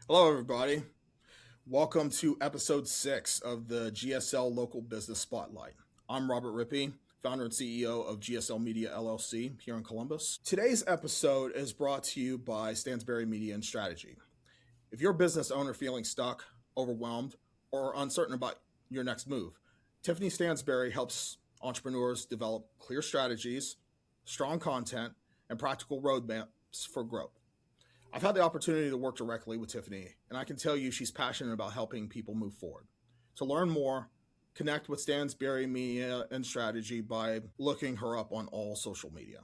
Hello, everybody. Welcome to episode 6 of the GSL Local Business Spotlight. I'm Robert Rippey, founder and CEO of GSL Media LLC here in Columbus. Today's episode is brought to you by Stansberry Media and Strategy. If you're a business owner feeling stuck, overwhelmed, or uncertain about your next move, Tiffany Stansberry helps entrepreneurs develop clear strategies, strong content, and practical roadmaps for growth. I've had the opportunity to work directly with Tiffany, and I can tell you she's passionate about helping people move forward. To learn more, connect with Stansberry Media and Strategy by looking her up on all social media.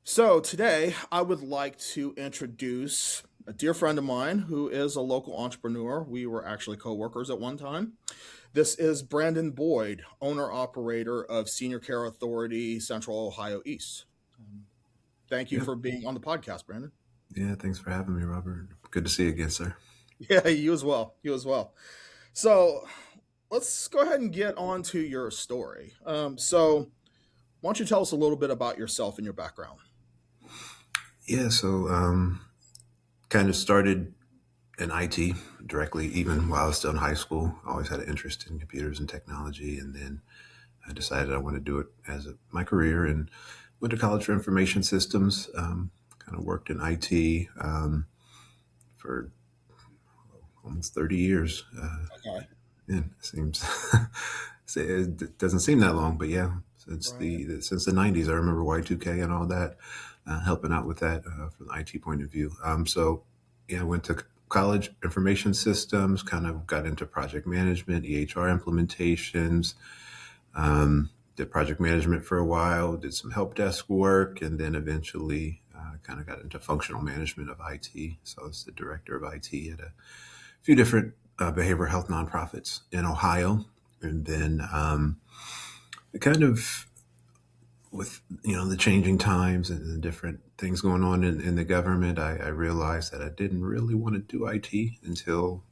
So today, I would like to introduce a dear friend of mine who is a local entrepreneur. We were actually co-workers at one time. This is Brandon Boyd, owner-operator of Senior Care Authority Central Ohio East. Thank you for being on the podcast, Brandon. Yeah, thanks for having me, Robert. Good to see you again, sir. Yeah, you as well. You as well. So let's go ahead and get on to your story. So why don't you tell us a little bit about yourself and your background? Yeah, so kind of started in IT directly, even while I was still in high school. I always had an interest in computers and technology, and then I decided I want to do it as my career and went to college for information systems, kind of worked in IT for almost 30 years. Okay. Yeah, it doesn't seem that long, but yeah, since since the 90s, I remember Y2K and all that, helping out with that from the IT point of view. So yeah, I went to college, information systems, kind of got into project management, EHR implementations, did project management for a while, did some help desk work, and then eventually kind of got into functional management of IT. So I was the director of IT at a few different behavioral health nonprofits in Ohio. And then kind of with, the changing times and the different things going on in the government, I realized that I didn't really want to do IT until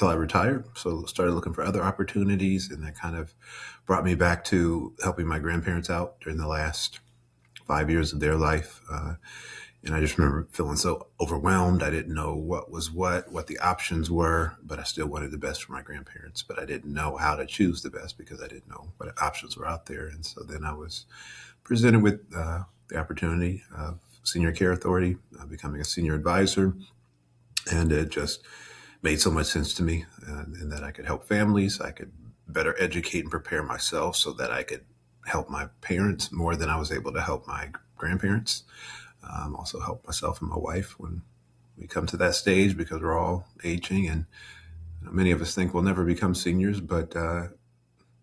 I retired. So started looking for other opportunities, and that kind of brought me back to helping my grandparents out during the last 5 years of their life. And I just remember feeling so overwhelmed. I didn't know what was what the options were, but I still wanted the best for my grandparents, but I didn't know how to choose the best because I didn't know what options were out there. And so then I was presented with the opportunity of Senior Care Authority, becoming a senior advisor. And it just made so much sense to me, and that I could help families. I could better educate and prepare myself so that I could help my parents more than I was able to help my grandparents. Also help myself and my wife when we come to that stage, because we're all aging, and many of us think we'll never become seniors, but the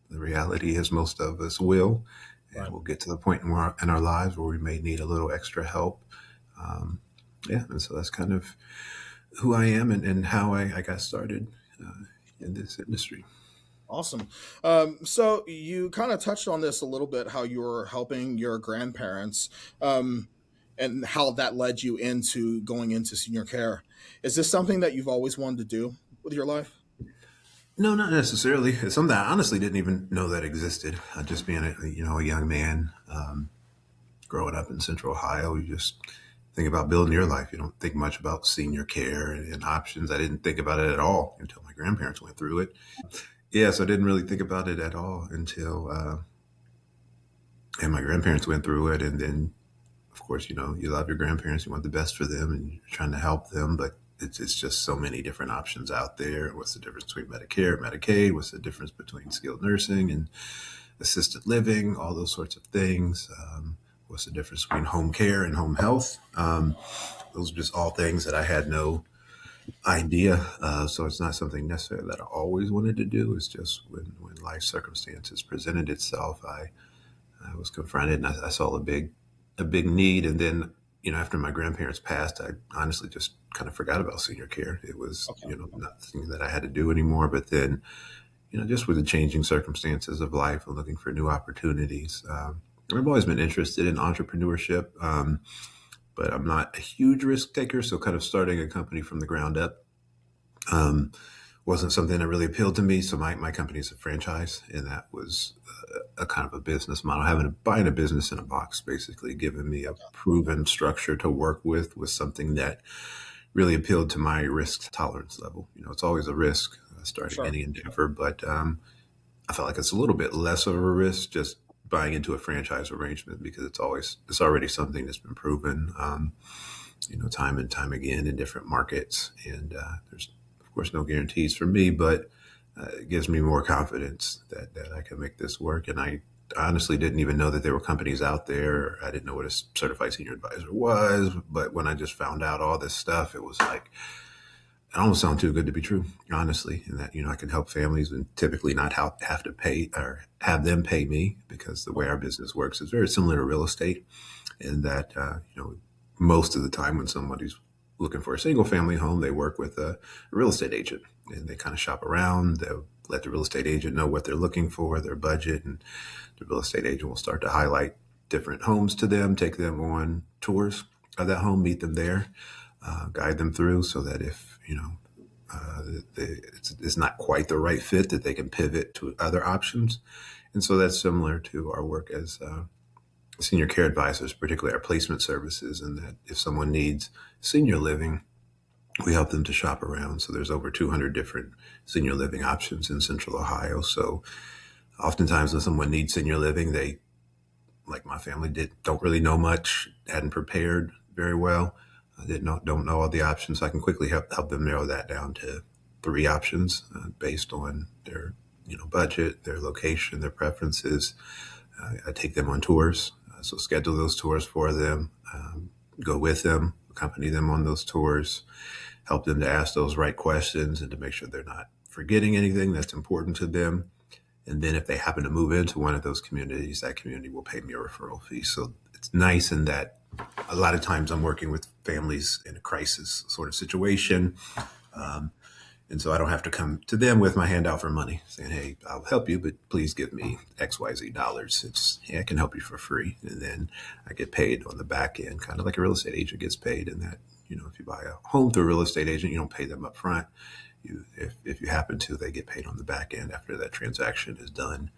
reality is most of us will, and we'll get to the point in our lives where we may need a little extra help. And so that's kind of who I am and how I got started in this industry. Awesome. So you kind of touched on this a little bit, how you were helping your grandparents, and how that led you into going into senior care. Is this something that you've always wanted to do with your life? No, not necessarily. It's something I honestly didn't even know that existed. Just being a young man, growing up in Central Ohio, you just think about building your life. You don't think much about senior care and options. I didn't think about it at all until my grandparents went through it. Yeah, so I didn't really think about it at all until and my grandparents went through it. And then, of course, you love your grandparents. You want the best for them, and you're trying to help them. But it's just so many different options out there. What's the difference between Medicare, Medicaid? What's the difference between skilled nursing and assisted living? All those sorts of things. What's the difference between home care and home health? Those are just all things that I had no idea. So it's not something necessarily that I always wanted to do. It's just when life circumstances presented itself, I was confronted, and I saw a big need. And then, after my grandparents passed, I honestly just kind of forgot about senior care. It was, Okay. not something that I had to do anymore. But then, just with the changing circumstances of life and looking for new opportunities, I've always been interested in entrepreneurship, but I'm not a huge risk taker. So, kind of starting a company from the ground up um, wasn't something that really appealed to me. So, my company is a franchise, and that was a kind of a business model, buying a business in a box, basically giving me a Okay. proven structure to work with was something that really appealed to my risk tolerance level. It's always a risk starting Sure. any endeavor, but I felt like it's a little bit less of a risk just buying into a franchise arrangement because it's already something that's been proven, time and time again in different markets. And there's of course no guarantees for me, but it gives me more confidence that I can make this work. And I honestly didn't even know that there were companies out there. I didn't know what a certified senior advisor was, but when I just found out all this stuff, it was like it almost sounded too good to be true, honestly. And that I can help families and typically not have to pay or have them pay me because the way our business works is very similar to real estate, in that most of the time when somebody's looking for a single family home, they work with a real estate agent and they kind of shop around. They'll let the real estate agent know what they're looking for, their budget, and the real estate agent will start to highlight different homes to them, take them on tours of that home, meet them there, guide them through so that if, it's not quite the right fit, that they can pivot to other options. And so that's similar to our work as senior care advisors, particularly our placement services, and that if someone needs senior living, we help them to shop around. So there's over 200 different senior living options in Central Ohio. So oftentimes when someone needs senior living, they, like my family don't really know much, hadn't prepared very well, don't know all the options. So I can quickly help them narrow that down to three options based on their budget, their location, their preferences. I take them on tours, so schedule those tours for them, go with them, accompany them on those tours, help them to ask those right questions and to make sure they're not forgetting anything that's important to them. And then if they happen to move into one of those communities, that community will pay me a referral fee. So it's nice in that a lot of times I'm working with families in a crisis sort of situation. Um, and so I don't have to come to them with my hand out for money saying, hey, I'll help you, but please give me XYZ dollars. It's, hey, I can help you for free. And then I get paid on the back end, kind of like a real estate agent gets paid. And that, if you buy a home through a real estate agent, you don't pay them up front. If you happen to, they get paid on the back end after that transaction is done.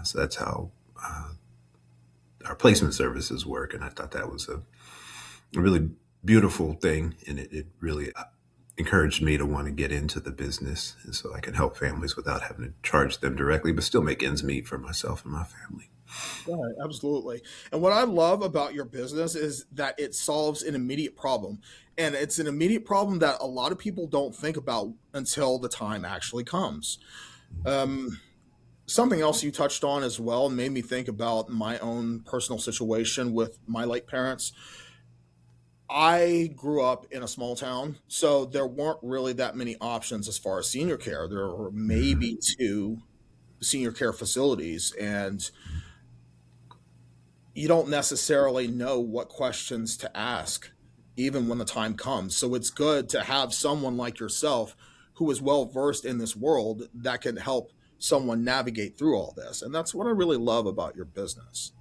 So that's how our placement services work. And I thought that was a really beautiful thing. And it really encouraged me to want to get into the business. And so I can help families without having to charge them directly, but still make ends meet for myself and my family. Right, absolutely. And what I love about your business is that it solves an immediate problem. And it's an immediate problem that a lot of people don't think about until the time actually comes. Um, Something else you touched on as well and made me think about my own personal situation with my late parents. I grew up in a small town, so there weren't really that many options as far as senior care. There were Mhm. maybe two senior care facilities, and you don't necessarily know what questions to ask, even when the time comes. So it's good to have someone like yourself who is well versed in this world that can help someone navigate through all this. And that's what I really love about your business.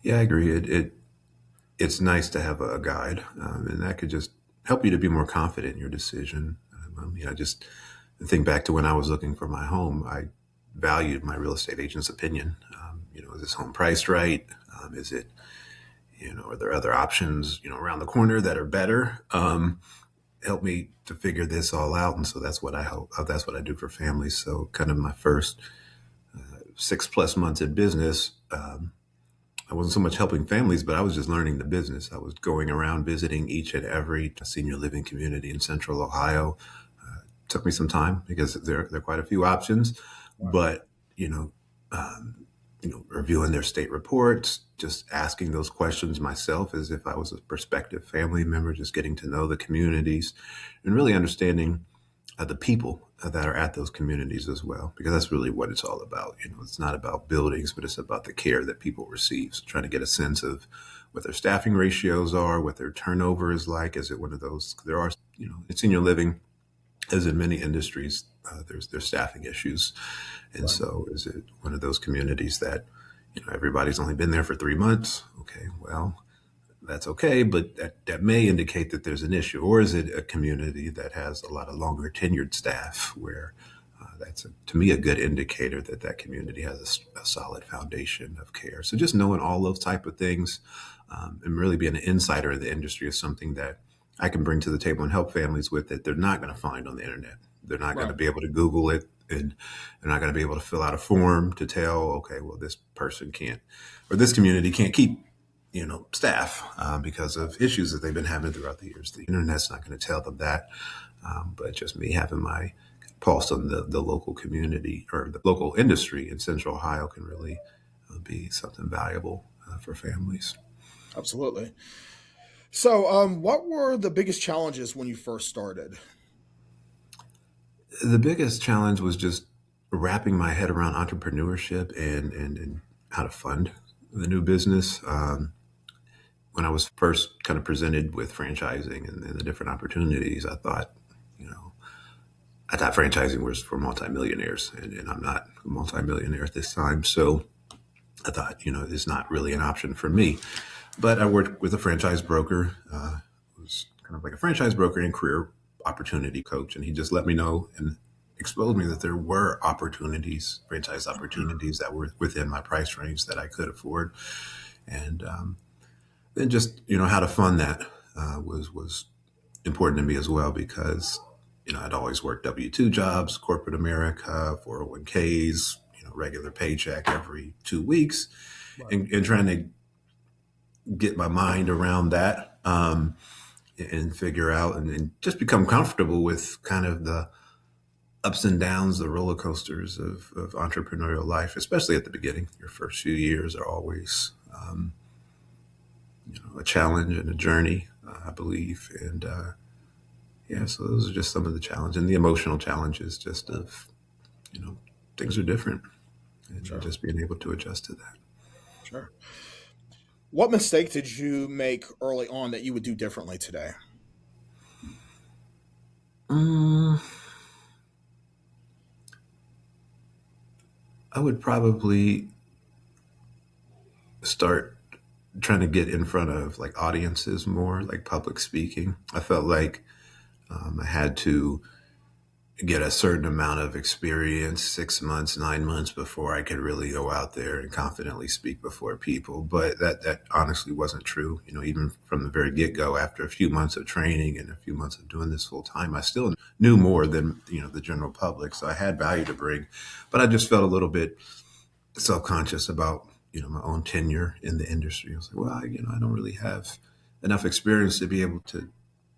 Yeah, I agree. It's nice to have a guide, and that could just help you to be more confident in your decision. I just think back to when I was looking for my home. I valued my real estate agent's opinion. Is this home priced right? Is it, are there other options, around the corner that are better? Help me to figure this all out. And so that's what I hope. That's what I do for families. So kind of my first 6+ months in business, I wasn't so much helping families, but I was just learning the business. I was going around visiting each and every senior living community in Central Ohio. Took me some time because there are quite a few options, Right. but you know, um, reviewing their state reports, just asking those questions myself as if I was a prospective family member, just getting to know the communities and really understanding the people that are at those communities as well, because that's really what it's all about. It's not about buildings, but it's about the care that people receive. So trying to get a sense of what their staffing ratios are, what their turnover is like. Is it one of those? There are, in senior living, as in many industries, there's staffing issues, and Right. so is it one of those communities that everybody's only been there for 3 months? Okay, well, that's okay, but that may indicate that there's an issue. Or is it a community that has a lot of longer tenured staff where that's, to me, a good indicator that that community has a solid foundation of care. So just knowing all those type of things, and really being an insider of the industry is something that I can bring to the table and help families with that they're not going to find on the internet. They're not going to Right. be able to Google it, and they're not going to be able to fill out a form to tell, okay, well, this person can't, or this community can't keep staff because of issues that they've been having throughout the years. The internet's not going to tell them that, but just me having my pulse on the local community or the local industry in Central Ohio can really be something valuable for families. Absolutely. So, what were the biggest challenges when you first started? The biggest challenge was just wrapping my head around entrepreneurship and how to fund the new business. When I was first kind of presented with franchising and the different opportunities, you know, I thought franchising was for multimillionaires, and I'm not a multimillionaire at this time. So I thought, it's not really an option for me. But I worked with a franchise broker, was kind of like a franchise broker and career opportunity coach, and he just let me know and exposed me that there were opportunities, franchise opportunities that were within my price range that I could afford, and then just how to fund that was important to me as well because I'd always worked W-2 jobs, corporate America, 401ks, regular paycheck every 2 weeks, Right. and trying to get my mind around that, and figure out and just become comfortable with kind of the ups and downs, the roller coasters of entrepreneurial life, especially at the beginning. Your first few years are always a challenge and a journey, I believe. And yeah, so those are just some of the challenges and the emotional challenges just of, you know, things are different and Sure. just being able to adjust to that. Sure. What mistake did you make early on that you would do differently today? Mm, I would probably start trying to get in front of like audiences more, like public speaking. I felt like I had to get a certain amount of experience, 6 months, 9 months before I could really go out there and confidently speak before people. But that honestly wasn't true. Even from the very get go, after a few months of training and a few months of doing this full time, I still knew more than the general public. So I had value to bring, but I just felt a little bit self conscious about my own tenure in the industry. I was like, well, I don't really have enough experience to be able to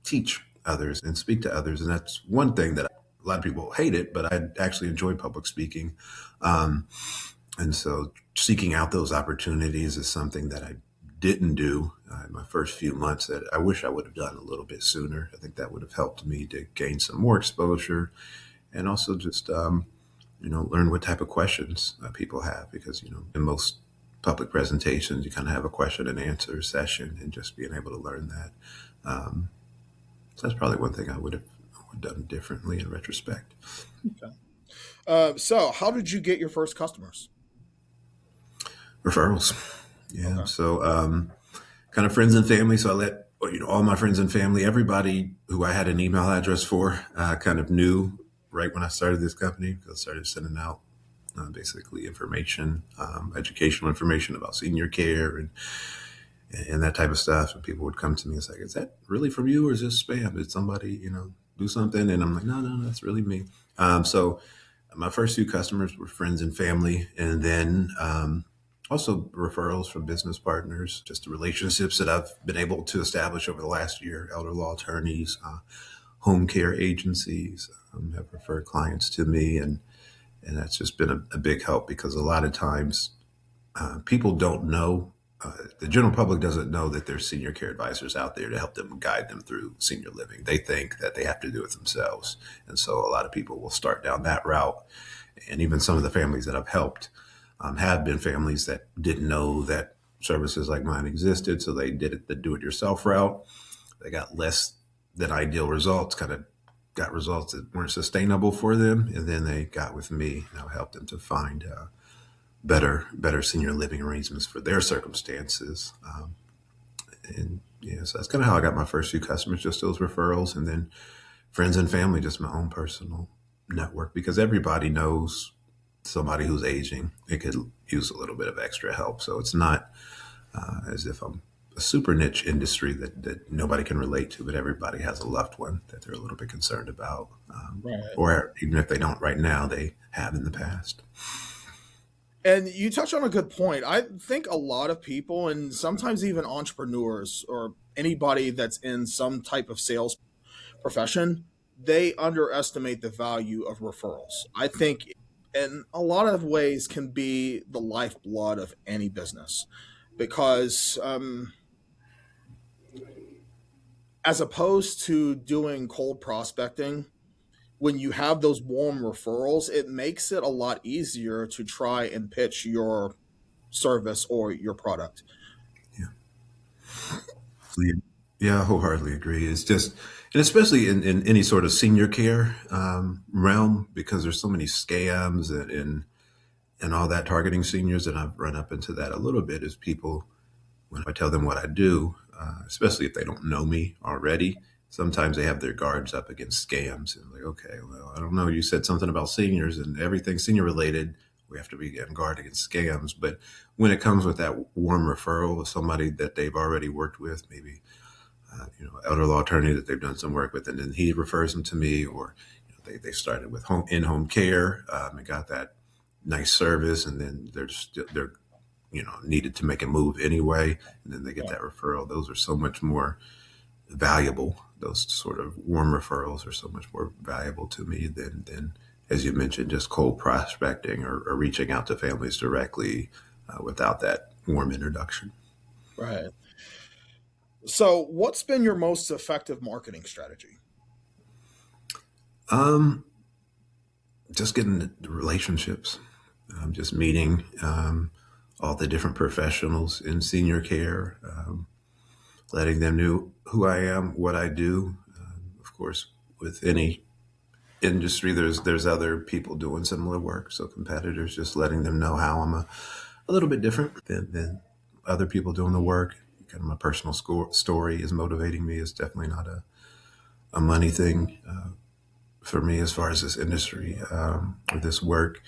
teach others and speak to others. And that's one thing that a lot of people hate it, but I actually enjoy public speaking. Um, and so seeking out those opportunities is something that I didn't do in my first few months that I wish I would have done a little bit sooner. I think that would have helped me to gain some more exposure and also just, learn what type of questions people have because, in most public presentations, you kind of have a question and answer session and just being able to learn that. Um, so that's probably one thing I would have done differently in retrospect. Okay. So, how did you get your first customers? Referrals. Yeah. Okay. So, kind of friends and family. So I let, all my friends and family, everybody who I had an email address for, kind of knew right when I started this company because I started sending out basically information, educational information about senior care and that type of stuff. And people would come to me and say, is that really from you or is this spam? Did somebody, do something? And I'm like, no, no, no, that's really me. So my first few customers were friends and family. And then also referrals from business partners, just the relationships that I've been able to establish over the last year, elder law attorneys, home care agencies have referred clients to me. And that's just been a big help because a lot of times people don't know the general public doesn't know that there's senior care advisors out there to help them guide them through senior living. They think that they have to do it themselves. And so a lot of people will start down that route. And even some of the families that I've helped have been families that didn't know that services like mine existed. So they did it the do it yourself route. They got less than ideal results, kind of got results that weren't sustainable for them. And then they got with me and I helped them to find better senior living arrangements for their circumstances. And yeah, so that's kind of how I got my first few customers, just those referrals, and then friends and family, just my own personal network, because everybody knows somebody who's aging. It could use a little bit of extra help. So it's not as if I'm a super niche industry that nobody can relate to, but everybody has a loved one that they're a little bit concerned about. Right. Or even if they don't right now, they have in the past. And you touch on a good point. I think a lot of people, and sometimes even entrepreneurs or anybody that's in some type of sales profession, they underestimate the value of referrals. I think in a lot of ways can be the lifeblood of any business because as opposed to doing cold prospecting, when you have those warm referrals, it makes it a lot easier to try and pitch your service or your product. Yeah. Yeah, yeah, I wholeheartedly agree. It's just, and especially in any sort of senior care realm, because there's so many scams and all that targeting seniors, and I've run up into that a little bit. Is people when I tell them what I do, especially if they don't know me already, sometimes they have their guards up against scams. And like, okay, well, I don't know. You said something about seniors and everything senior related. We have to be on guard against scams. But when it comes with that warm referral of somebody that they've already worked with, maybe elder law attorney that they've done some work with, and then he refers them to me, or they started with in-home care and got that nice service, and then they're needed to make a move anyway, and then they get that referral. Those are so much more valuable. Those sort of warm referrals are so much more valuable to me than as you mentioned, just cold prospecting or reaching out to families directly without that warm introduction. Right. So, what's been your most effective marketing strategy? Um, just getting the relationships, just meeting all the different professionals in senior care, letting them know who I am, what I do. Of course, with any industry, there's other people doing similar work, so competitors, just letting them know how I'm a little bit different than other people doing the work. Kind of my personal story is motivating me. It's definitely not a money thing for me as far as this industry or this work.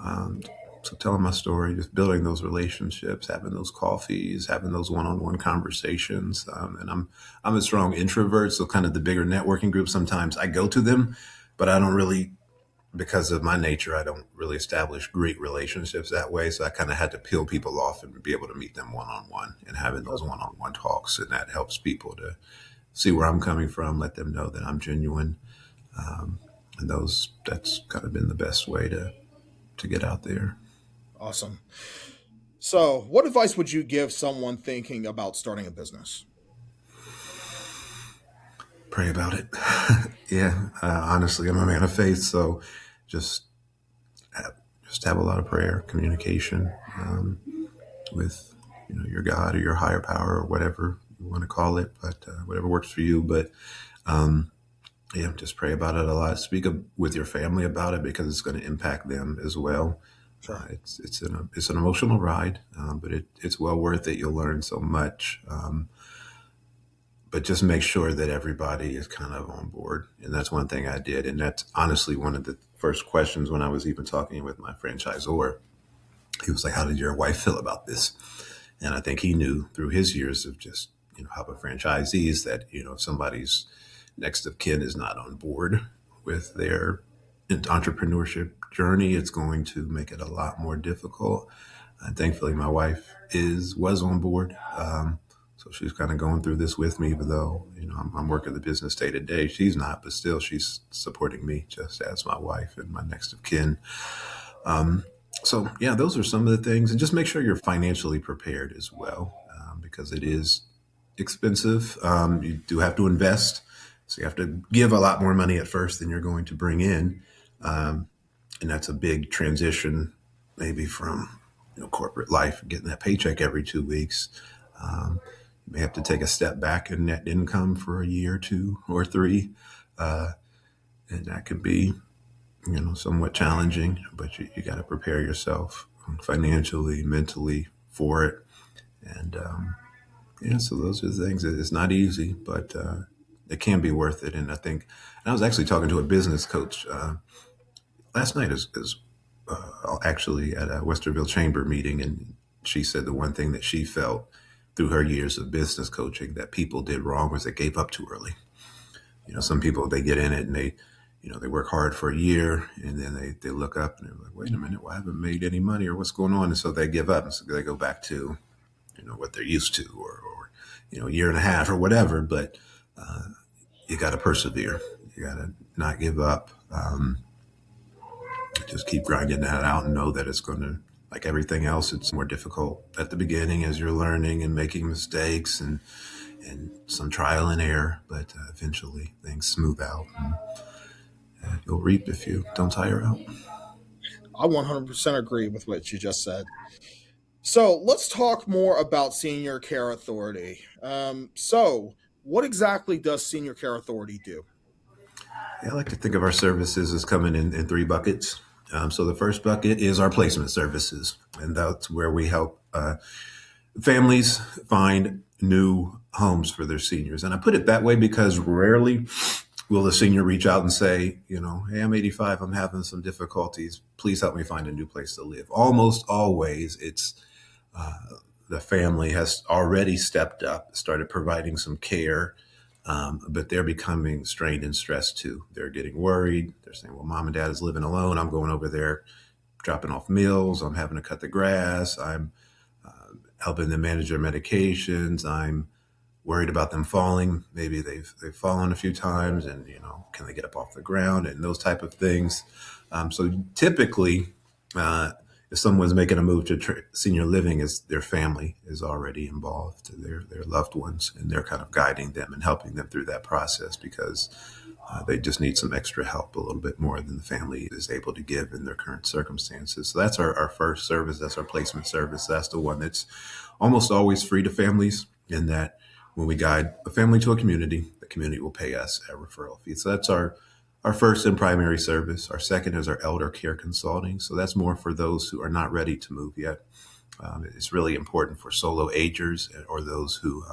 Um, so telling my story, just building those relationships, having those coffees, having those one-on-one conversations. And I'm a strong introvert, so kind of the bigger networking groups, sometimes I go to them, but I don't really, because of my nature, I don't really establish great relationships that way. So I kind of had to peel people off and be able to meet them one-on-one and having those one-on-one talks. And that helps people to see where I'm coming from, let them know that I'm genuine. And that's kind of been the best way to get out there. Awesome. So, what advice would you give someone thinking about starting a business? Pray about it. Yeah, honestly, I'm a man of faith, so just have, just have a lot of prayer, communication with your God or your higher power or whatever you want to call it, but whatever works for you. But um, yeah, just pray about it a lot. Speak with your family about it because it's going to impact them as well. Sure. It's an emotional ride, but it's well worth it. You'll learn so much. But just make sure that everybody is kind of on board. And that's one thing I did. And that's honestly one of the first questions when I was even talking with my franchisor. He was like, "How did your wife feel about this?" And I think he knew through his years of just, helping franchisees that, if somebody's next of kin is not on board with their entrepreneurship journey, it's going to make it a lot more difficult. And thankfully, my wife was on board. So she's kind of going through this with me, even though I'm working the business day to day. She's not, but still, she's supporting me just as my wife and my next of kin. So yeah, those are some of the things, and just make sure you're financially prepared as well, because it is expensive. You do have to invest, so you have to give a lot more money at first than you're going to bring in, and that's a big transition, maybe from corporate life, getting that paycheck every 2 weeks. You may have to take a step back in net income for a year, 2 or 3, and that can be somewhat challenging, but you got to prepare yourself financially, mentally for it. And yeah, so those are the things. It's not easy, but it can be worth it. And I think, and I was actually talking to a business coach last night, is actually at a Westerville Chamber meeting, and she said the one thing that she felt through her years of business coaching that people did wrong was they gave up too early. Some people, they get in it and they work hard for a year, and then they look up and they're like, wait a minute, well, I haven't made any money, or what's going on? And so they give up, and so they go back to what they're used to, or a year and a half or whatever. But you got to persevere. You got to not give up. Just keep grinding that out, and know that it's going to, like everything else, it's more difficult at the beginning as you're learning and making mistakes, and some trial and error, but eventually things smooth out, and you'll reap if you don't tire out. I 100% agree with what you just said. So let's talk more about Senior Care Authority. What exactly does Senior Care Authority do? Yeah, I like to think of our services as coming in 3 buckets. So the first bucket is our placement services, and that's where we help families find new homes for their seniors. And I put it that way because rarely will the senior reach out and say, hey, I'm 85, I'm having some difficulties. Please help me find a new place to live. Almost always, it's the family has already stepped up, started providing some care, but they're becoming strained and stressed too. They're getting worried. They're saying, well, mom and dad is living alone. I'm going over there, dropping off meals. I'm having to cut the grass. I'm helping them manage their medications. I'm worried about them falling. Maybe they've fallen a few times, and can they get up off the ground, and those type of things. So typically, if someone's making a move to senior living, is their family is already involved, their loved ones, and they're kind of guiding them and helping them through that process, because they just need some extra help, a little bit more than the family is able to give in their current circumstances. So that's our first service. That's our placement service. That's the one that's almost always free to families, in that when we guide a family to a community, the community will pay us a referral fee. So that's our first and primary service. Our second is our elder care consulting. So that's more for those who are not ready to move yet. It's really important for solo agers, or those who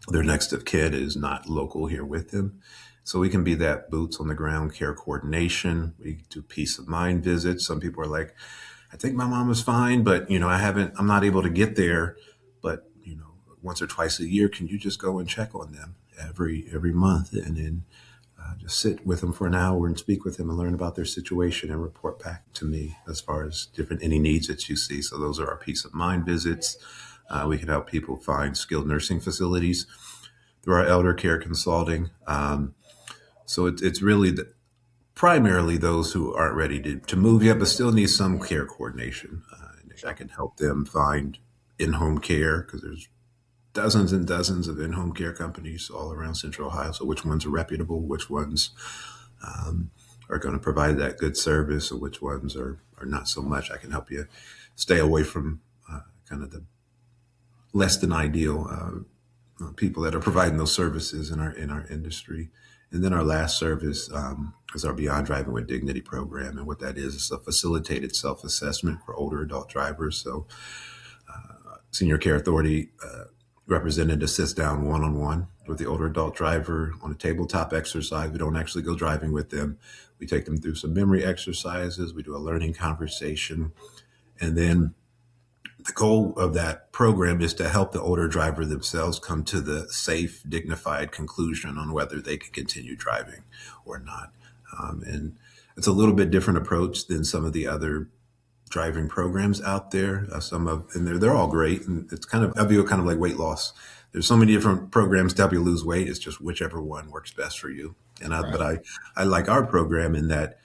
their next of kin is not local here with them. So we can be that boots on the ground care coordination. We do peace of mind visits. Some people are like, I think my mom is fine, but I'm not able to get there. But once or twice a year, can you just go and check on them every month, and then just sit with them for an hour and speak with them and learn about their situation and report back to me as far as any needs that you see. So those are our peace of mind visits. We can help people find skilled nursing facilities through our elder care consulting. So it's really primarily those who aren't ready to move yet, but still need some care coordination. I can help them find in-home care, because there's dozens and dozens of in-home care companies all around Central Ohio. So which ones are reputable, which ones are going to provide that good service, or which ones are not so much. I can help you stay away from kind of the less than ideal people that are providing those services in our industry. And then our last service is our Beyond Driving with Dignity program. And what that is a facilitated self-assessment for older adult drivers. So Senior Care Authority representative sits down one-on-one with the older adult driver on a tabletop exercise. We don't actually go driving with them. We take them through some memory exercises. We do a learning conversation. And then the goal of that program is to help the older driver themselves come to the safe, dignified conclusion on whether they can continue driving or not. And it's a little bit different approach than some of the other driving programs out there. They're all great, and it's kind of, I view it kind of like weight loss. There's so many different programs to help you lose weight. It's just whichever one works best for you. And Right. I like our program in that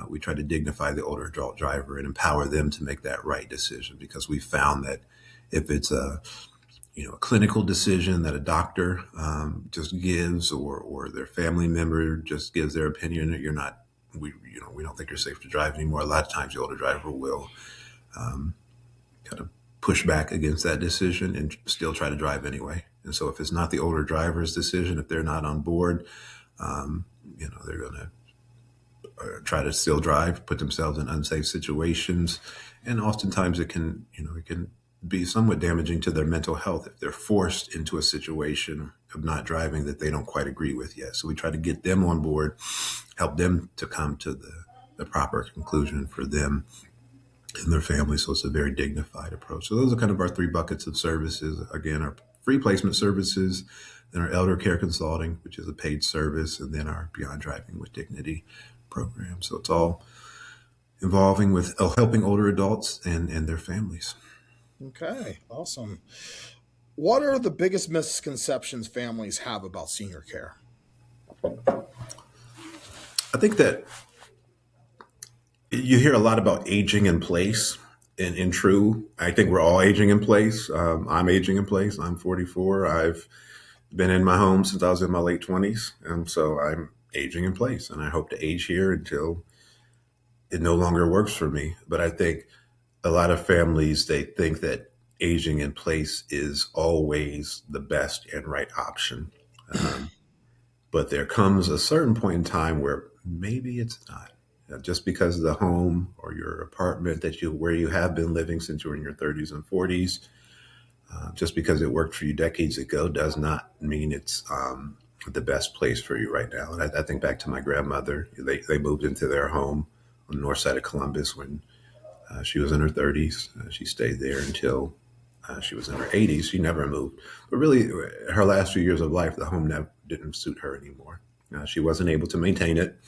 We try to dignify the older adult driver and empower them to make that right decision, because we found that if it's a clinical decision that a doctor just gives, or their family member just gives their opinion that you're not, we don't think you're safe to drive anymore. A lot of times the older driver will kind of push back against that decision and still try to drive anyway. And so if it's not the older driver's decision, if they're not on board, they're going to try to still drive, put themselves in unsafe situations, and oftentimes it can be somewhat damaging to their mental health if they're forced into a situation of not driving that they don't quite agree with yet. So we try to get them on board, help them to come to the proper conclusion for them and their family. So it's a very dignified approach. So those are kind of our three buckets of services. Again, our free placement services, then our elder care consulting, which is a paid service, and then our Beyond Driving with Dignity program. So it's all involving with helping older adults and their families. Okay, awesome. What are the biggest misconceptions families have about senior care? I think that you hear a lot about aging in place. And in true, I think we're all aging in place. I'm aging in place. I'm 44. I've been in my home since I was in my late 20s. And so I'm aging in place. And I hope to age here until it no longer works for me. But I think a lot of families, they think that aging in place is always the best and right option. Um, but there comes a certain point in time where maybe it's not. Just because the home or your apartment where you have been living since you were in your 30s and 40s, just because it worked for you decades ago, does not mean it's the best place for you right now. And I think back to my grandmother. They moved into their home on the north side of Columbus when she was in her 30s. She stayed there until she was in her 80s. She never moved. But really, her last few years of life, the home didn't suit her anymore. She wasn't able to maintain it.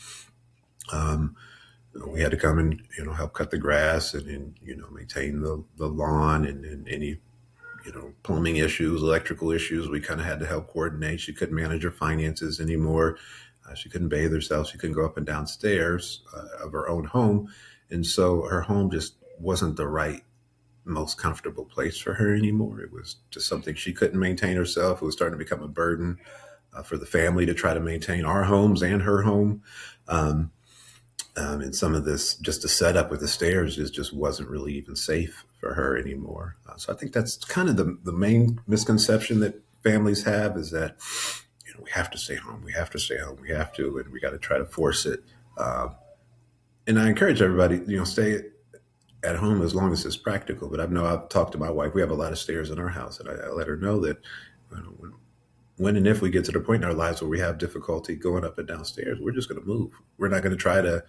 We had to come and help cut the grass and maintain the lawn and any plumbing issues, electrical issues. We kind of had to help coordinate. She couldn't manage her finances anymore. She couldn't bathe herself. She couldn't go up and down stairs of her own home. And so her home just wasn't the right, most comfortable place for her anymore. It was just something she couldn't maintain herself. It was starting to become a burden for the family to try to maintain our homes and her home. And some of this, just the setup with the stairs, just wasn't really even safe for her anymore. So I think that's kind of the main misconception that families have, is that we have to stay home, we have to stay home, we have to, and we got to try to force it. And I encourage everybody, stay at home as long as it's practical. But I've talked to my wife. We have a lot of stairs in our house, and I let her know that when and if we get to the point in our lives where we have difficulty going up and downstairs, we're just going to move. We're not going to try to,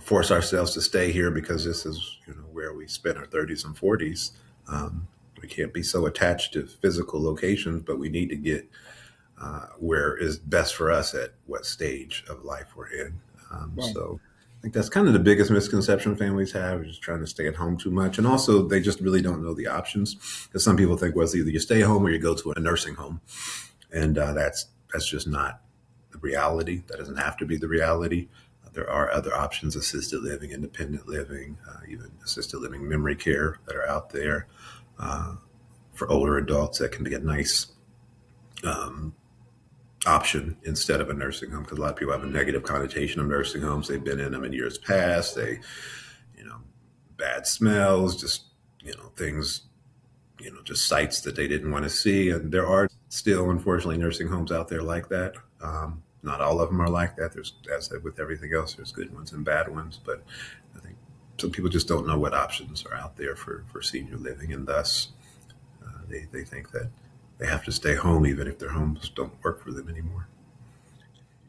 force ourselves to stay here because this is, where we spent our 30s and 40s. We can't be so attached to physical locations, but we need to get where is best for us at what stage of life we're in. Right. So I think that's kind of the biggest misconception families have, is just trying to stay at home too much. And also, they just really don't know the options, because some people think, well, it's either you stay home or you go to a nursing home. And that's just not the reality. That doesn't have to be the reality. There are other options: assisted living, independent living, even assisted living memory care that are out there for older adults that can be a nice option instead of a nursing home, because a lot of people have a negative connotation of nursing homes. They've been in them in years past. Bad smells, just, things, just sights that they didn't want to see. And there are still, unfortunately, nursing homes out there like that. Not all of them are like that. There's, as with everything else, there's good ones and bad ones. But I think some people just don't know what options are out there for senior living. And thus, they think that they have to stay home even if their homes don't work for them anymore.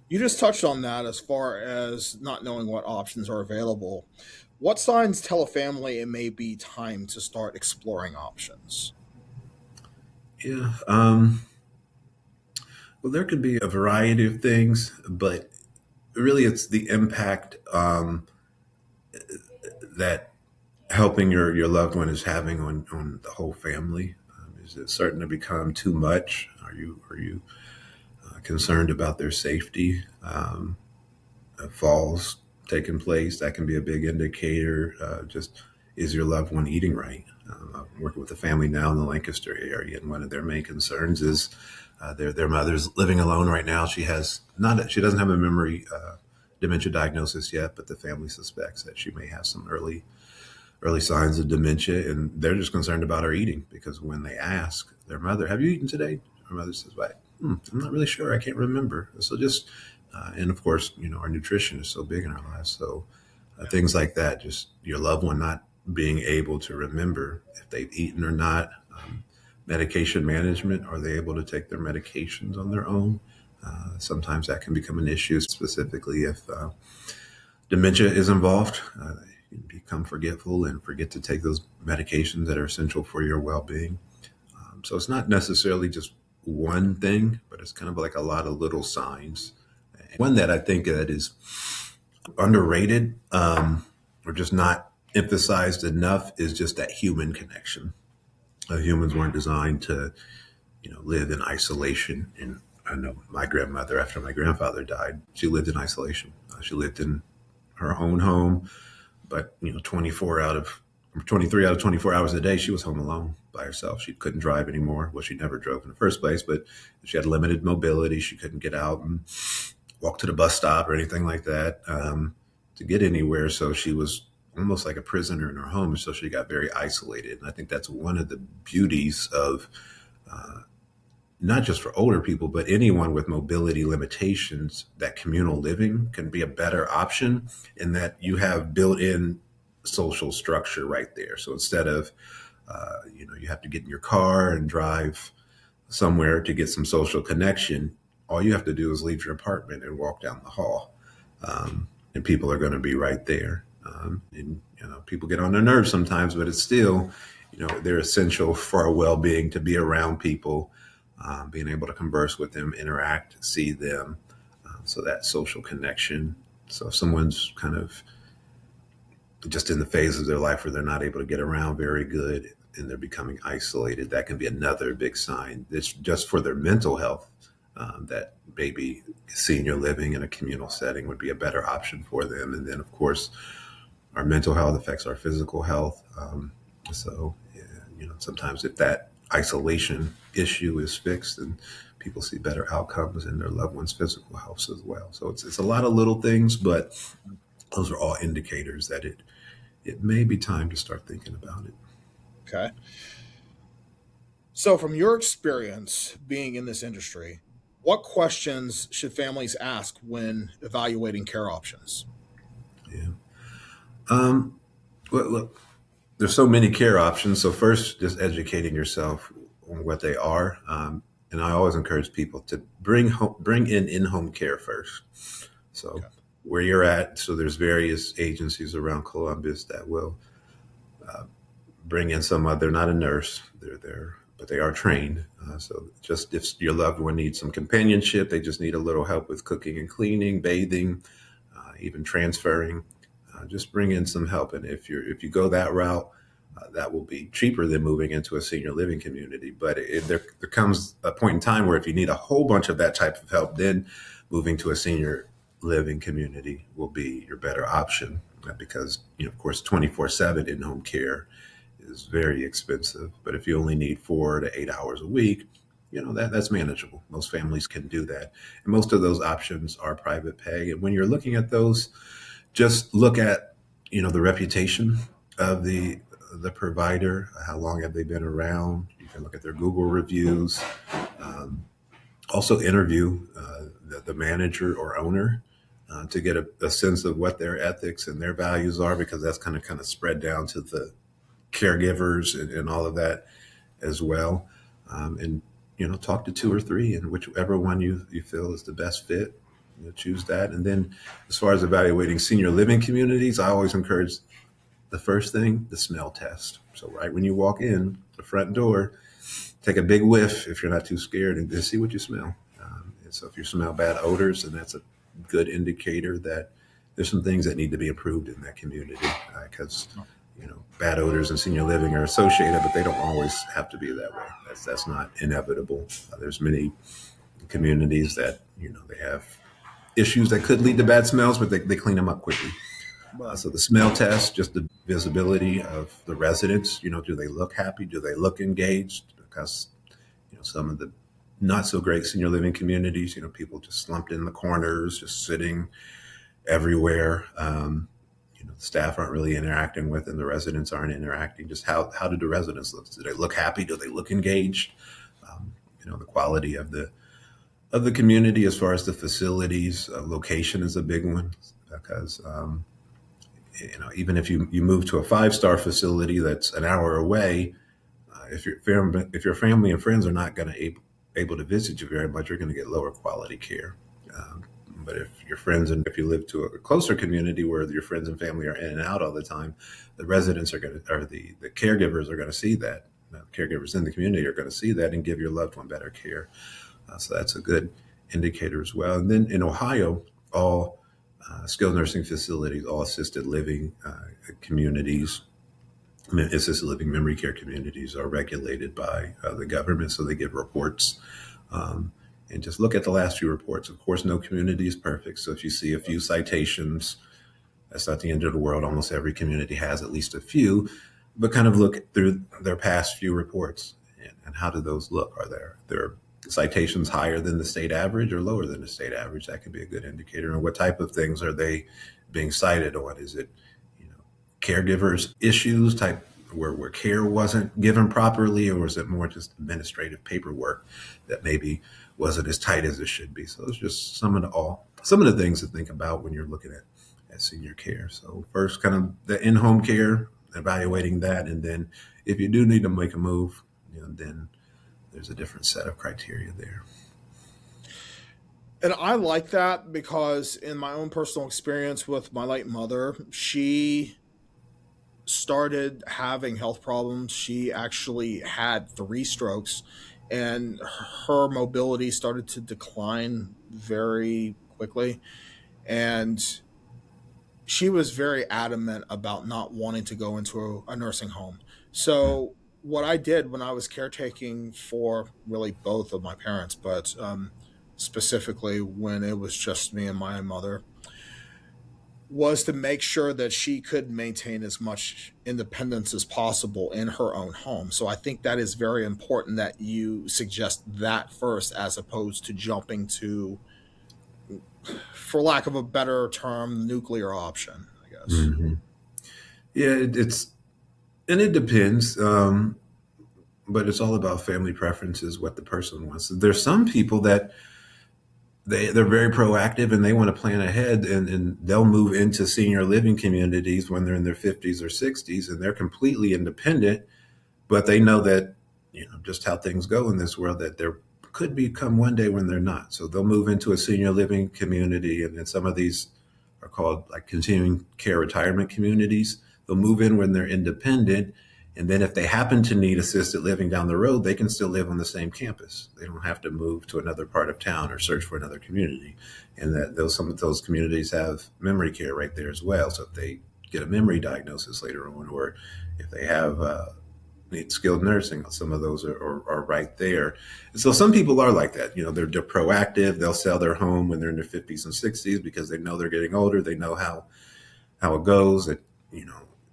You just touched on that as far as not knowing what options are available. What signs tell a family it may be time to start exploring options? Yeah. Well, there could be a variety of things, but really it's the impact that helping your loved one is having on the whole family. Is it starting to become too much? Are you concerned about their safety? Falls taking place. That can be a big indicator. Just is your loved one eating right? I'm working with a family now in the Lancaster area, and one of their main concerns is their mother's living alone right now. She doesn't have a memory dementia diagnosis yet, but the family suspects that she may have some early signs of dementia, and they're just concerned about her eating because when they ask their mother, "Have you eaten today?" Her mother says, "Why? I'm not really sure. I can't remember." So just and of course, our nutrition is so big in our lives. So things like that, just your loved one not being able to remember if they've eaten or not. Medication management, are they able to take their medications on their own? Sometimes that can become an issue, specifically if dementia is involved. You become forgetful and forget to take those medications that are essential for your well-being. So it's not necessarily just one thing, but it's kind of like a lot of little signs. One that I think that is underrated or just not emphasized enough is just that human connection. Humans weren't designed to, live in isolation. And I know my grandmother, after my grandfather died, she lived in isolation. She lived in her own home, but 23 out of 24 hours a day, she was home alone by herself. She couldn't drive anymore. Well, she never drove in the first place, but she had limited mobility. She couldn't get out and walk to the bus stop or anything like that to get anywhere. So she was almost like a prisoner in her home. So she got very isolated. And I think that's one of the beauties of not just for older people, but anyone with mobility limitations, that communal living can be a better option in that you have built-in social structure right there. So instead of, you have to get in your car and drive somewhere to get some social connection, all you have to do is leave your apartment and walk down the hall. And people are going to be right there. And people get on their nerves sometimes, but it's still, they're essential for our well-being to be around people, being able to converse with them, interact, see them. So that social connection. So if someone's kind of just in the phase of their life where they're not able to get around very good and they're becoming isolated, that can be another big sign. It's just for their mental health that maybe senior living in a communal setting would be a better option for them. And then, of course, our mental health affects our physical health. So, sometimes if that isolation issue is fixed, then people see better outcomes in their loved ones' physical health as well. So it's a lot of little things, but those are all indicators that it may be time to start thinking about it. Okay. So, from your experience being in this industry, what questions should families ask when evaluating care options? Yeah. Well, look, there's so many care options. So first, just educating yourself on what they are. And I always encourage people to bring in-home care first. So Okay. where you're at, so there's various agencies around Columbus that will bring in they're not a nurse, they're there, but they are trained. So just if your loved one needs some companionship, they just need a little help with cooking and cleaning, bathing, even transferring, just bring in some help. And if you go that route, that will be cheaper than moving into a senior living community. But there comes a point in time where if you need a whole bunch of that type of help, then moving to a senior living community will be your better option because, of course, 24/7 in-home care is very expensive. But if you only need 4 to 8 hours a week, that's manageable. Most families can do that. And most of those options are private pay. And when you're looking at those, just look at, the reputation of the provider. How long have they been around? You can look at their Google reviews. Also interview the manager or owner to get a sense of what their ethics and their values are, because that's kind of spread down to the caregivers and all of that as well. And talk to two or three, and whichever one you feel is the best fit, choose that. And then as far as evaluating senior living communities, I always encourage the first thing, the smell test. So right when you walk in the front door, take a big whiff if you're not too scared and see what you smell. And so if you smell bad odors, then that's a good indicator that there's some things that need to be improved in that community, because bad odors in senior living are associated, but they don't always have to be that way. That's not inevitable. There's many communities that they have issues that could lead to bad smells, but they clean them up quickly. Right. So the smell test, just the visibility of the residents, do they look happy? Do they look engaged? Because, some of the not so great senior living communities, people just slumped in the corners, just sitting everywhere. The staff aren't really interacting with, and the residents aren't interacting. Just how do the residents look? Do they look happy? Do they look engaged? Um, the quality of the community as far as the facilities, location is a big one because even if you move to a 5-star facility that's an hour away, if your family and friends are not going to able to visit you very much, you're going to get lower quality care. Um, but if your friends and if you live to a closer community where your friends and family are in and out all the time, the residents are going to, or the caregivers are going to see that. Caregivers in the community are going to see that and give your loved one better care. So that's a good indicator as well. And then in Ohio, all skilled nursing facilities, all assisted living communities, assisted living memory care communities are regulated by the government, so they give reports. Um, and just look at the last few reports. Of course, no community is perfect. So if you see a few citations, that's not the end of the world. Almost every community has at least a few, but kind of look through their past few reports and how do those look? Are there citations higher than the state average or lower than the state average? That could be a good indicator. And what type of things are they being cited on? Is it caregivers issues type where care wasn't given properly, or is it more just administrative paperwork that maybe wasn't as tight as it should be? So it's just some of the things to think about when you're looking at senior care. So first, kind of the in-home care, evaluating that, and then if you do need to make a move, then there's a different set of criteria there. And I like that because, in my own personal experience with my late mother, she started having health problems. She actually had 3 strokes, and her mobility started to decline very quickly. And she was very adamant about not wanting to go into a nursing home. So, what I did when I was caretaking for really both of my parents, but specifically when it was just me and my mother, was to make sure that she could maintain as much independence as possible in her own home. So I think that is very important that you suggest that first as opposed to jumping to, for lack of a better term, nuclear option, I guess. Mm-hmm. Yeah, it depends. But it's all about family preferences, what the person wants. There's some people that they're very proactive and they want to plan ahead, and they'll move into senior living communities when they're in their 50s or 60s and they're completely independent, but they know that just how things go in this world, that there could become one day when they're not. So they'll move into a senior living community, and then some of these are called like continuing care retirement communities. They'll move in when they're independent, and then if they happen to need assisted living down the road, they can still live on the same campus. They don't have to move to another part of town or search for another community. And that some of those communities have memory care right there as well. So if they get a memory diagnosis later on, or if they have need skilled nursing, some of those are right there. And so some people are like that. They're proactive. They'll sell their home when they're in their 50s and 60s because they know they're getting older. They know how it goes. That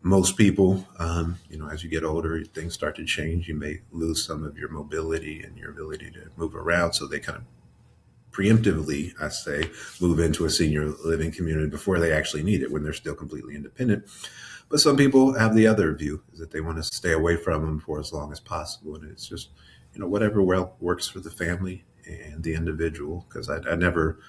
most people, as you get older, things start to change. You may lose some of your mobility and your ability to move around. So they kind of preemptively, I say, move into a senior living community before they actually need it when they're still completely independent. But some people have the other view, is that they want to stay away from them for as long as possible. And it's just, whatever works for the family and the individual. Because I never,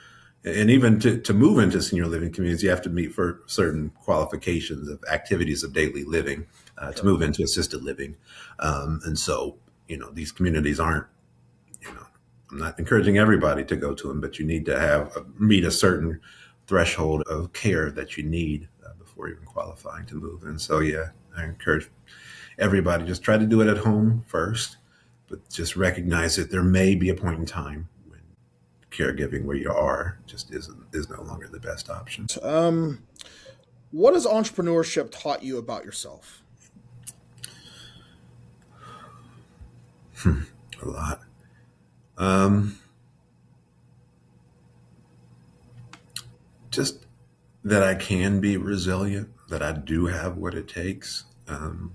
and even to move into senior living communities, you have to meet for certain qualifications of activities of daily living to Sure. move into assisted living. And so, these communities aren't, you know, I'm not encouraging everybody to go to them, but you need to meet a certain threshold of care that you need before even qualifying to move. And so, yeah, I encourage everybody just try to do it at home first, but just recognize that there may be a point in time when caregiving where you are just is no longer the best option. Um, what has entrepreneurship taught you about yourself? A lot. Um, just that I can be resilient, that I do have what it takes, and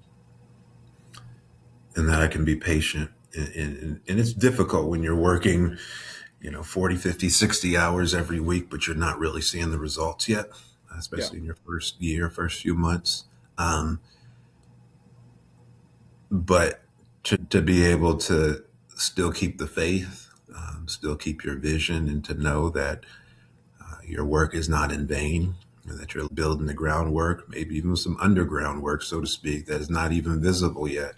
that I can be patient. And it's difficult when you're working, 40, 50, 60 hours every week, but you're not really seeing the results yet, Yeah. especially in your first year, first few months. But to be able to still keep the faith, still keep your vision, and to know that your work is not in vain, and that you're building the groundwork, maybe even some underground work, so to speak, that is not even visible yet,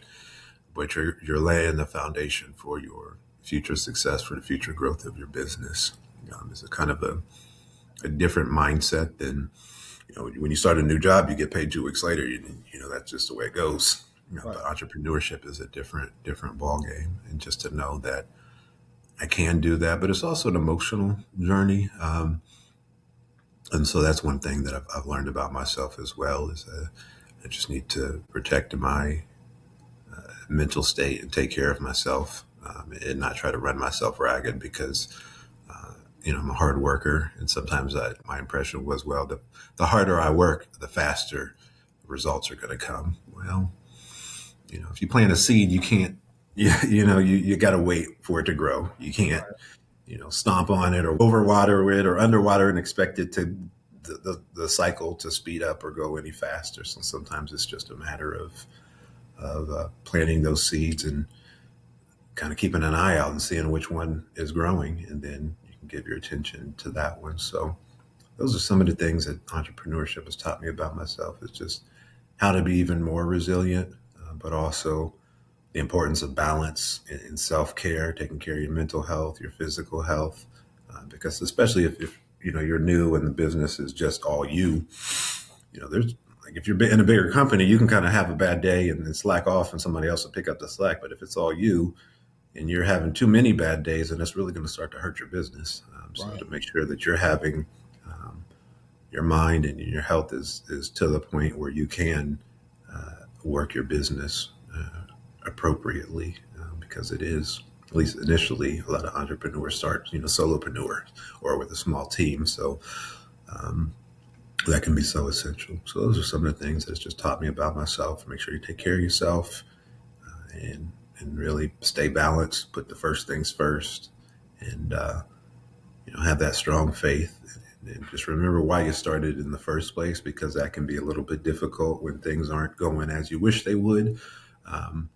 but you're laying the foundation for your future success, for the future growth of your business. It's a kind of a different mindset than, when you start a new job, you get paid 2 weeks later. That's just the way it goes. Right. But entrepreneurship is a different ball game, and just to know that I can do that, but it's also an emotional journey. And so that's one thing that I've learned about myself as well is I just need to protect my mental state and take care of myself, and not try to run myself ragged because I'm a hard worker, and sometimes my impression was, well, the harder I work, the faster results are going to come. Well, if you plant a seed, you can't, you got to wait for it to grow. You can't, Right. stomp on it or overwater it or underwater and expect it to the cycle to speed up or go any faster. So sometimes it's just a matter of planting those seeds and kind of keeping an eye out and seeing which one is growing, and then you can give your attention to that one. So those are some of the things that entrepreneurship has taught me about myself. Is just how to be even more resilient, but also the importance of balance and self-care, taking care of your mental health, your physical health, because especially if you're new and the business is just all you, there's like, if you're in a bigger company, you can kind of have a bad day and then slack off and somebody else will pick up the slack. But if it's all you and you're having too many bad days, then it's really going to start to hurt your business. So Right. to make sure that you're having your mind and your health is to the point where you can work your business appropriately, because it is, at least initially, a lot of entrepreneurs start, solopreneur or with a small team. So that can be so essential. So those are some of the things that it's just taught me about myself. Make sure you take care of yourself, and really stay balanced. Put the first things first, and have that strong faith. And just remember why you started in the first place, because that can be a little bit difficult when things aren't going as you wish they would. Um,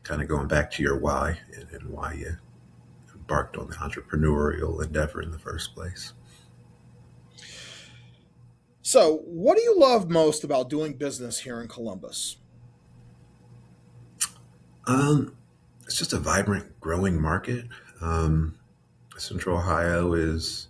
Kind of going back to your why, and why you embarked on the entrepreneurial endeavor in the first place. So, what do you love most about doing business here in Columbus? Um, it's just a vibrant, growing market. Um, Central Ohio it's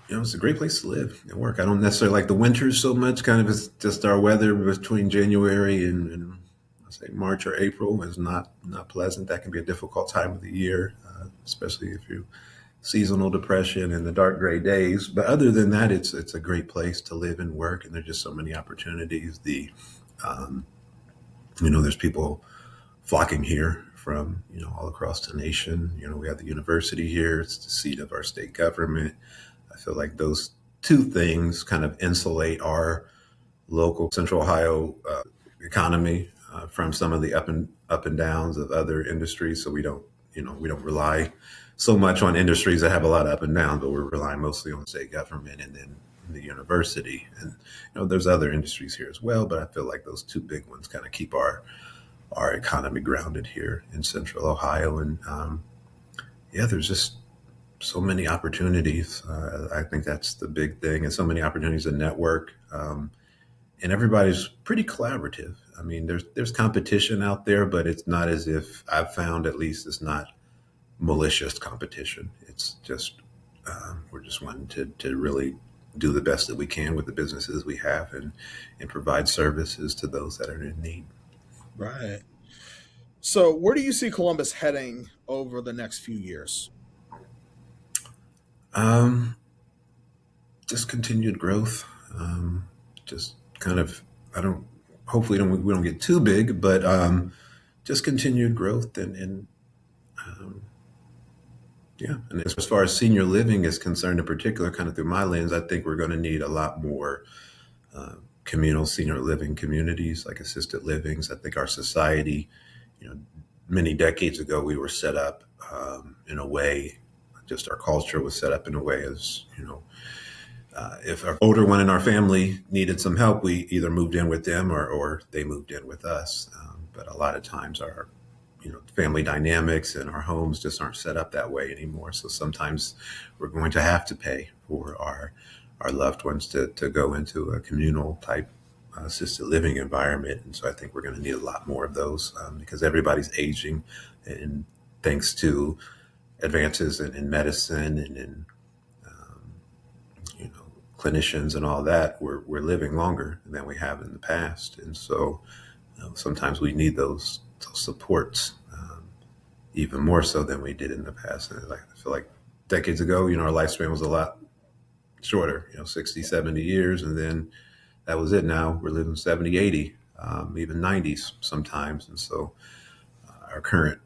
it's a great place to live and work. I don't necessarily like the winters so much. Kind of, it's just our weather between January and I say March or April is not pleasant. That can be a difficult time of the year, especially if you seasonal depression and the dark gray days. But other than that, it's a great place to live and work, and there's just so many opportunities. Um, there's people flocking here from all across the nation. We have the university here; it's the seat of our state government. I feel like those two things kind of insulate our local Central Ohio economy from some of the up and downs of other industries. So we don't rely so much on industries that have a lot of up and down, but we're relying mostly on the state government and then the university. And there's other industries here as well, but I feel like those two big ones kind of keep our economy grounded here in Central Ohio. And yeah, there's just so many opportunities. I think that's the big thing, and so many opportunities to network. And everybody's pretty collaborative. I mean, there's competition out there, but it's not, as if I've found, at least, it's not malicious competition. It's just we're just wanting to really do the best that we can with the businesses we have, and provide services to those that are in need. Right. So, where do you see Columbus heading over the next few years? Um, just continued growth. Just kind of, I don't. Hopefully, we don't get too big, but just continued growth, and Yeah. And as far as senior living is concerned, in particular, kind of through my lens, I think we're going to need a lot more communal senior living communities like assisted livings. I think our society, you know, many decades ago, we were set up in a way, just our culture was set up in a way as, if an older one in our family needed some help, we either moved in with them or they moved in with us. But a lot of times our family dynamics and our homes just aren't set up that way anymore. So sometimes we're going to have to pay for our loved ones to go into a communal type assisted living environment. And so I think we're going to need a lot more of those because everybody's aging. And thanks to advances in medicine and in clinicians and all that, we're living longer than we have in the past. And so sometimes we need those supports even more so than we did in the past. And I feel like decades ago, our lifespan was a lot shorter, 60, 70 years. And then that was it. Now we're living 70, 80, even 90s sometimes. And so our current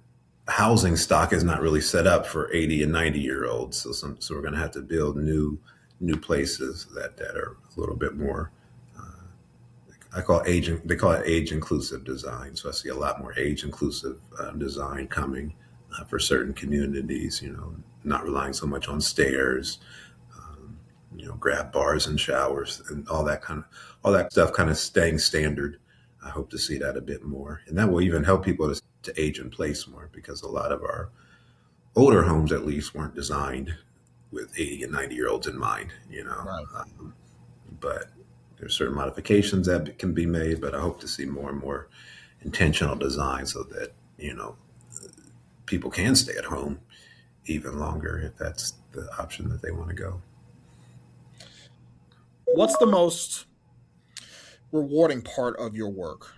housing stock is not really set up for 80 and 90-year-olds. So we're going to have to build new places that are a little bit more, they call it age inclusive design. So I see a lot more age inclusive design coming for certain communities, not relying so much on stairs, grab bars and showers and all that stuff kind of staying standard. I hope to see that a bit more. And that will even help people to age in place more because a lot of our older homes, at least, weren't designed with 80 and 90-year-olds in mind, Right. But there's certain modifications that can be made, but I hope to see more and more intentional design so that, people can stay at home even longer if that's the option that they want to go. What's the most rewarding part of your work?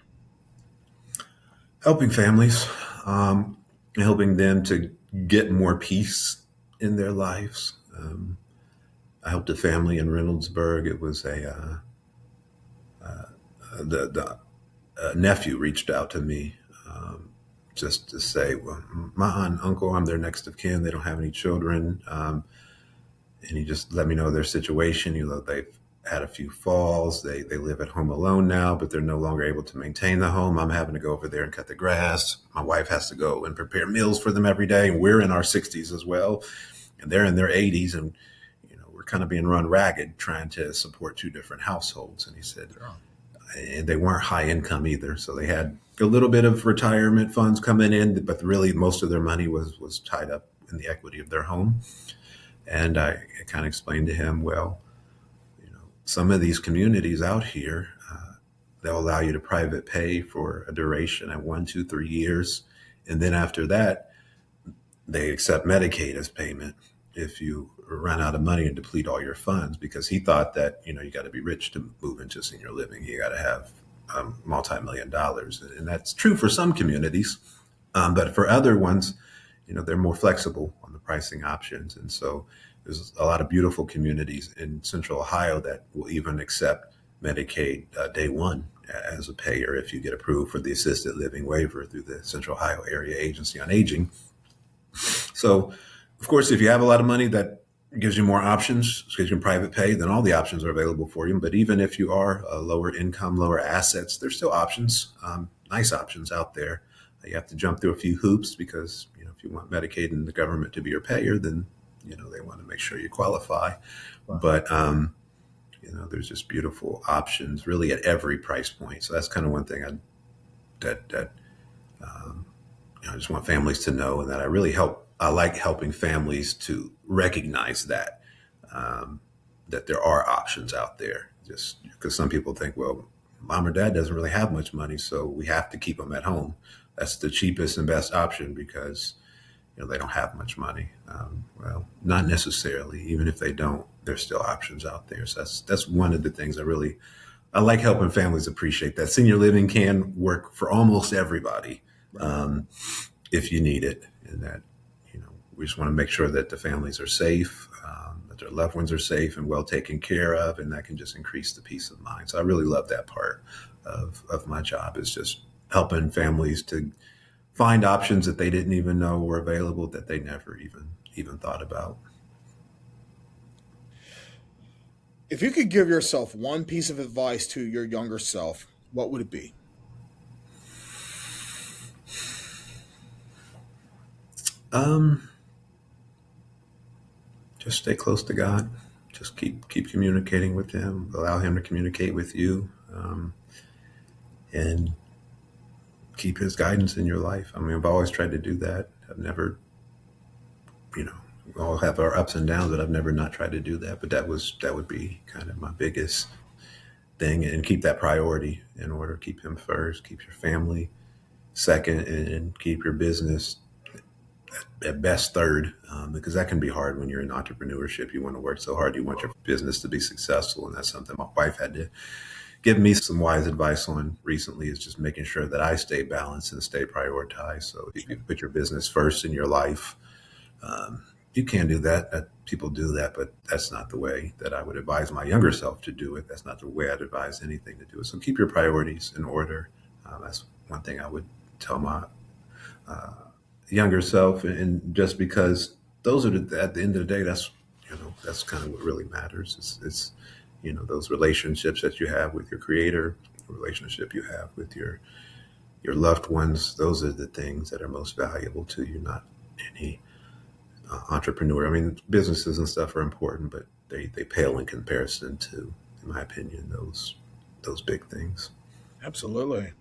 Helping families, helping them to get more peace in their lives. I helped a family in Reynoldsburg. It was the nephew reached out to me just to say, well, my aunt and uncle, I'm their next of kin. They don't have any children. And he just let me know their situation. They've had a few falls. They live at home alone now, but they're no longer able to maintain the home. I'm having to go over there and cut the grass. My wife has to go and prepare meals for them every day. And we're in our 60s as well. And they're in their 80s. And, we're kind of being run ragged trying to support two different households. And he said, Yeah. and they weren't high income either. So they had a little bit of retirement funds coming in, but really most of their money was tied up in the equity of their home. And I kind of explained to him, well, some of these communities out here, they'll allow you to private pay for a duration at 1, 2, 3 years. And then after that, they accept Medicaid as payment if you run out of money and deplete all your funds, because he thought that, you got to be rich to move into senior living. You got to have multi-million dollars. And that's true for some communities. But for other ones, they're more flexible on the pricing options. And so there's a lot of beautiful communities in Central Ohio that will even accept Medicaid day one as a payer if you get approved for the assisted living waiver through the Central Ohio Area Agency on Aging. So, of course, if you have a lot of money, that gives you more options because you can private pay, then all the options are available for you. But even if you are a lower income, lower assets, there's still options, nice options out there. You have to jump through a few hoops because, if you want Medicaid and the government to be your payer, then, they want to make sure you qualify. Right. But, there's just beautiful options really at every price point. So that's kind of one thing I just want families to know, and that I like helping families to recognize that, that there are options out there. Just because some people think, well, mom or dad doesn't really have much money, so we have to keep them at home. That's the cheapest and best option because, they don't have much money. Well, not necessarily. Even if they don't, there's still options out there. So that's one of the things I like helping families appreciate that senior living can work for almost everybody. If you need it, and that, we just want to make sure that the families are safe, that their loved ones are safe and well taken care of, and that can just increase the peace of mind. So I really love that part of my job, is just helping families to find options that they didn't even know were available that they never even thought about. If you could give yourself one piece of advice to your younger self, what would it be? Um, just stay close to God. Just keep communicating with Him. Allow Him to communicate with you, and keep His guidance in your life. I mean, I've always tried to do that. I've never, you know, we all have our ups and downs, but I've never not tried to do that. But that would be kind of my biggest thing, and keep that priority in order. Keep Him first. Keep your family second, and keep your business at best third, because that can be hard when you're in entrepreneurship. You want to work so hard, you want your business to be successful, and that's something my wife had to give me some wise advice on recently, is just making sure that I stay balanced and stay prioritized. So if you put your business first in your life, you can do that. People do that, but that's not the way that I would advise my younger self to do it. That's not the way I'd advise anything to do it. So keep your priorities in order. That's one thing I would tell my younger self, and just because those are at the end of the day, that's kind of what really matters. It's those relationships that you have with your creator, the relationship you have with your loved ones. Those are the things that are most valuable to you, not any entrepreneur. I mean, businesses and stuff are important, but they pale in comparison to, in my opinion, those big things. Absolutely.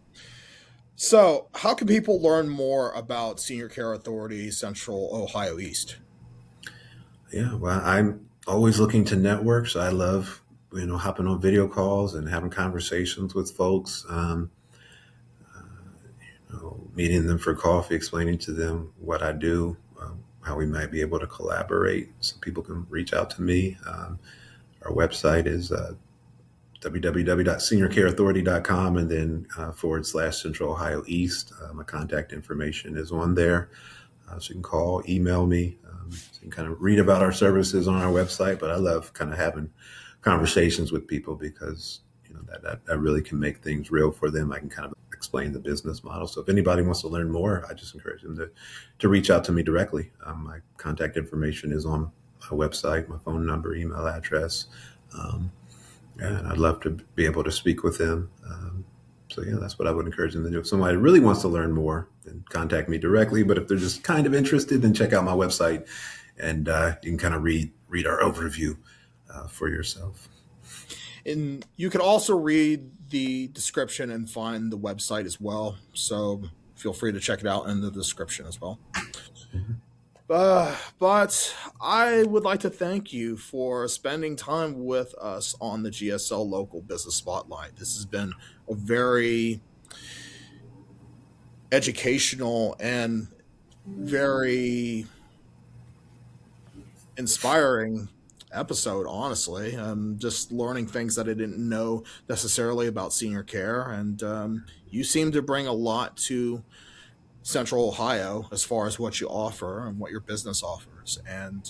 So, how can people learn more about Senior Care Authority Central Ohio East? Yeah, well, I'm always looking to network, so I love hopping on video calls and having conversations with folks. Meeting them for coffee, explaining to them what I do, how we might be able to collaborate. So people can reach out to me. Our website is www.seniorcareauthority.com, and then /Central Ohio East. My contact information is on there. So you can call, email me. So you can kind of read about our services on our website. But I love kind of having conversations with people, because that really can make things real for them. I can kind of explain the business model. So if anybody wants to learn more, I just encourage them to reach out to me directly. My contact information is on my website, my phone number, email address. And I'd love to be able to speak with them. So yeah, that's what I would encourage them to do. If somebody really wants to learn more, then contact me directly. But if they're just kind of interested, then check out my website, and you can kind of read our overview for yourself. And you can also read the description and find the website as well. So, feel free to check it out in the description as well. Mhm. But I would like to thank you for spending time with us on the GSL Local Business Spotlight. This has been a very educational and very inspiring episode, honestly. Just learning things that I didn't know necessarily about senior care. And you seem to bring a lot to Central Ohio as far as what you offer and what your business offers. And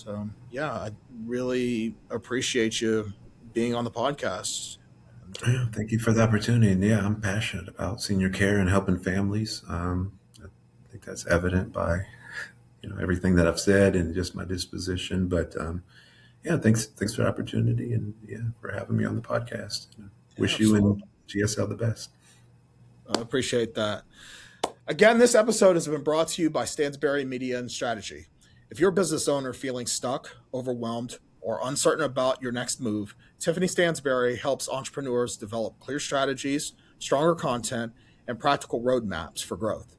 yeah, I really appreciate you being on the podcast. And Yeah, thank you for the opportunity. And yeah, I'm passionate about senior care and helping families. I think that's evident by everything that I've said and just my disposition. But yeah, thanks for the opportunity, and yeah, for having me on the podcast. yeah, Wish you and absolutely. GSL the best. I appreciate that. Again, this episode has been brought to you by Stansberry Media and Strategy. If you're a business owner feeling stuck, overwhelmed, or uncertain about your next move, Tiffany Stansberry helps entrepreneurs develop clear strategies, stronger content, and practical roadmaps for growth.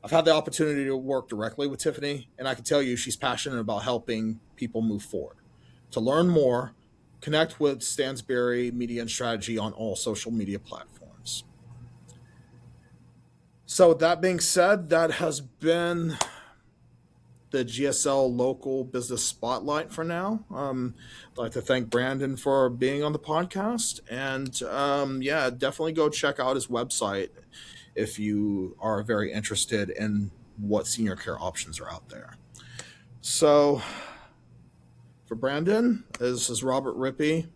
I've had the opportunity to work directly with Tiffany, and I can tell you she's passionate about helping people move forward. To learn more, connect with Stansberry Media and Strategy on all social media platforms. So, with that being said, that has been the GSL Local Business Spotlight for now. I'd like to thank Brandon for being on the podcast. And yeah, definitely go check out his website if you are very interested in what senior care options are out there. So, for Brandon, this is Robert Rippey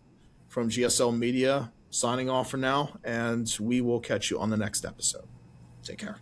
from GSL Media signing off for now, and we will catch you on the next episode. Take care.